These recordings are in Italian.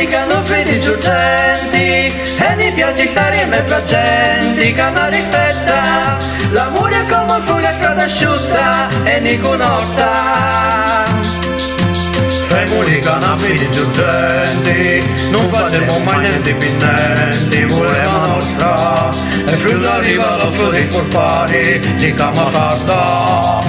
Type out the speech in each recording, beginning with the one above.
li che hanno figli urgenti e mi piace stare in mezzo a gente che mi rispetta. L'amore è come fuori a strada asciutta e ne conosca. Femuli che hanno figli urgenti, non facciamo mai niente pendenti, voleva nostra e fiuto arriva la fuori scorpari di Camafarda.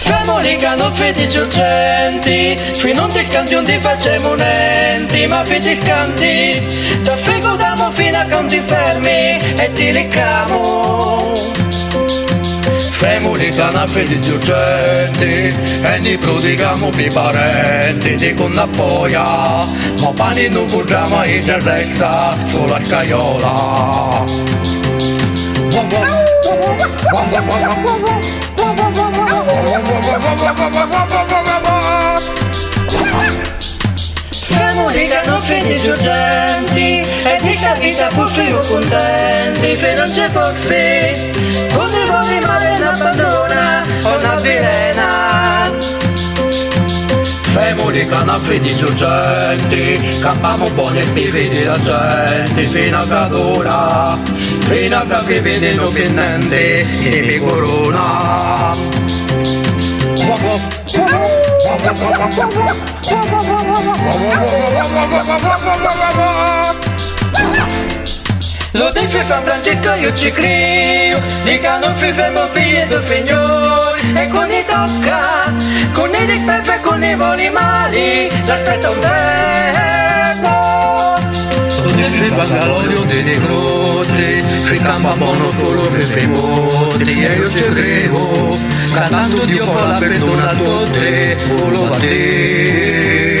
Femuli che hanno figli urgenti, fino a un canti ti facciamo nenti, ma figli scanti, da figo damo fino a canti fermi e ti liccamo. Femuli che hanno figli urgenti e ne prodigamo per parenti di con la poia, ma pani non vogliamo mai del resta sulla scaiola. Femuli che hanno figli urgenti e di sta vita pur figo contenti fino non c'è porfi con i voli male una abbandona o una vilena. Femuli che hanno figli urgenti campiamo buoni spividi la gente fino a cadura, fino a che vedi non pinnenti si mi corona. Lo dice San Francesco io ci credo, di che non fifemo figli del Signore e con i tocca, con i dispetti e con i voli mali, l'aspetta un tempo. Lo dice Pagalolio dei croci, si campa buono solo fifemoti e io ci credo, cantando Dio fa la perdona a tutti, lo batteo.